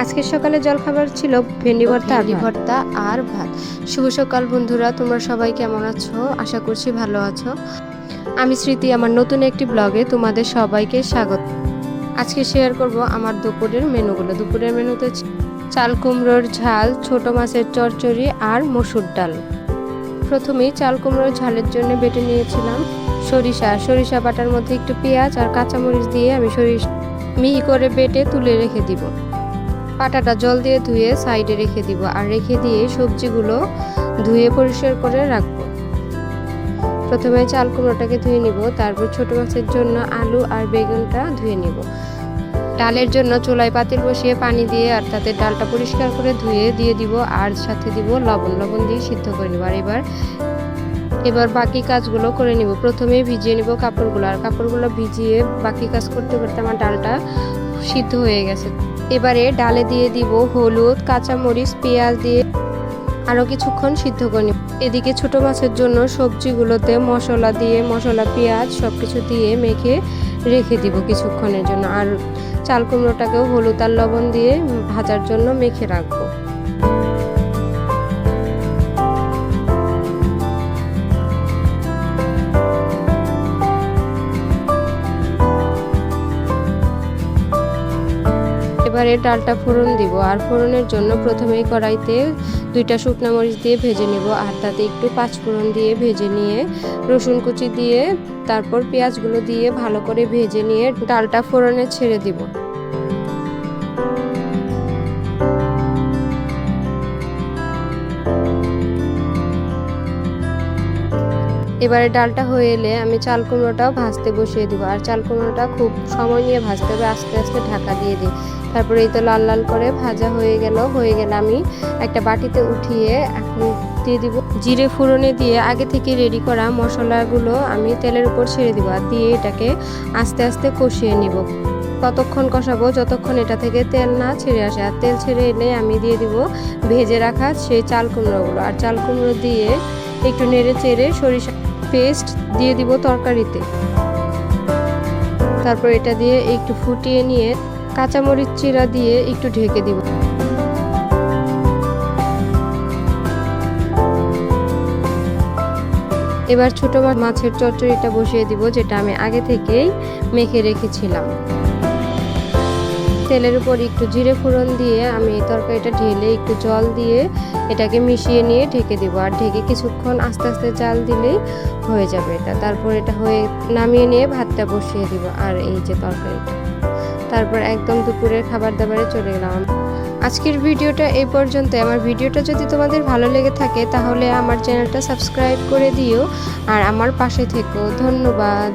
আজকে সকালে জলখাবার ছিল ভেন্ডি ভর্তা আর ভাত। শুভ সকাল বন্ধুরা, তোমরা সবাই কেমন আছো? আশা করছি ভালো আছো। আমি স্মৃতি, আমার নতুন একটি ব্লগে তোমাদের সবাইকে স্বাগত। আজকে শেয়ার করব আমার দুপুরের মেনুগুলো। দুপুরের মেনুতে চাল কুমড়োর ঝাল, ছোট মাছের চচ্চড়ি আর মসুর ডাল। প্রথমেই চাল কুমড়োর ঝালের জন্য বেটে নিয়েছিলাম সরিষা বাটার মধ্যে একটু পেঁয়াজ আর কাঁচামরিচ দিয়ে আমি মিহি করে বেটে তুলে রেখে দিব। পাটাটা জল দিয়ে ধুয়ে সাইডে রেখে দিব আর রেখে দিয়ে সবজিগুলো ধুয়ে পরিষ্কার করে রাখবো। প্রথমে চাল কুমড়োটাকে ধুয়ে নিব, তারপর ছোট মাছের জন্য আলু আর বেগুনটা ধুয়ে নিব। ডালের জন্য চুলায় পাতিল বসিয়ে পানি দিয়ে আর তাতে ডালটা পরিষ্কার করে ধুয়ে দিয়ে দিব আর সাথে দিব লবণ দিয়ে সিদ্ধ করে নিব। আর এবার বাকি কাজগুলো করে নিব। প্রথমে ভিজিয়ে নিব কাপড়গুলো, আর কাপড়গুলো ভিজিয়ে বাকি কাজ করতে করতে আমার ডালটা সিদ্ধ হয়ে গেছে। এবারে ডালে দিয়ে দিব হলুদ, কাঁচামরিচ, পেঁয়াজ দিয়ে আরও কিছুক্ষণ সিদ্ধ করে নিব। এদিকে ছোট মাছের জন্য সবজিগুলোতে মশলা পেঁয়াজ সব কিছু দিয়ে মেখে রেখে দিব কিছুক্ষণের জন্য। আর চাল কুমড়োটাকেও হলুদ আর লবণ দিয়ে ভাজার জন্য মেখে রাখবো। এবারে ডালটা ফোড়ন দিব, আর ফোড়নের জন্য প্রথমেই কড়াইতে 2টা শুকনো মরিচ দিয়ে ভেজে নিব, আর তাতে একটু পাঁচফোড়ন দিয়ে ভেজে নিয়ে রসুন কুচি দিয়ে তারপর পেঁয়াজগুলো দিয়ে ভালো করে ভেজে নিয়ে ডালটা ফোড়নে ছেড়ে দিব। এবারে ডালটা হয়ে এলে আমি চাল কুমড়োটাও ভাজতে বসিয়ে দিব, আর চাল কুমড়োটা খুব সময় নিয়ে ভাজতে হবে, আস্তে আস্তে ঢাকা দিয়ে দিই। তারপরে এই তো লাল লাল করে ভাজা হয়ে গেল আমি একটা বাটিতে উঠিয়ে এখন দিয়ে দিব জিরে ফোড়নে দিয়ে আগে থেকে রেডি করা মশলাগুলো আমি তেলের উপর ছেড়ে দিব, আর দিয়ে এটাকে আস্তে আস্তে কষিয়ে নিব। ততক্ষণ কষাবো যতক্ষণ এটা থেকে তেল না ছেড়ে আসে। আর তেল ছেড়ে এলে আমি দিয়ে দিব ভেজে রাখা সেই চাল কুমড়োগুলো, আর চাল কুমড়ো দিয়ে একটু নেড়ে চেড়ে সরিষা পেস্ট দিয়ে দিব তরকারিতে। তারপর এটা দিয়ে একটু ফুটিয়ে নিয়ে কাঁচামরিচ চিরা দিয়ে একটু ঢেকে দিব। এবার ছোট মাছের চচ্চড়িটা বসিয়ে দিব, যেটা আমি আগে থেকেই মেখে রেখেছিলাম। তেলের উপর একটু জিরে ফোড়ন দিয়ে আমি তরকারিটা ঢেলে একটু জল দিয়ে এটাকে মিশিয়ে নিয়ে ঢেকে দিব, আর ঢেকে কিছুক্ষণ আস্তে আস্তে জাল দিলেই হয়ে যাবে এটা। তারপর এটা হয়ে নামিয়ে নিয়ে ভাতটা বসিয়ে দিব, আর এই যে তরকারিটা। তারপর একদম দুপুরের খাবার দাবারে চলে গেলাম। আজকের ভিডিওটা এই পর্যন্ত। আমার ভিডিওটা যদি তোমাদের ভালো লেগে থাকে তাহলে আমার চ্যানেলটা সাবস্ক্রাইব করে দিও আর আমার পাশে থেকো। ধন্যবাদ।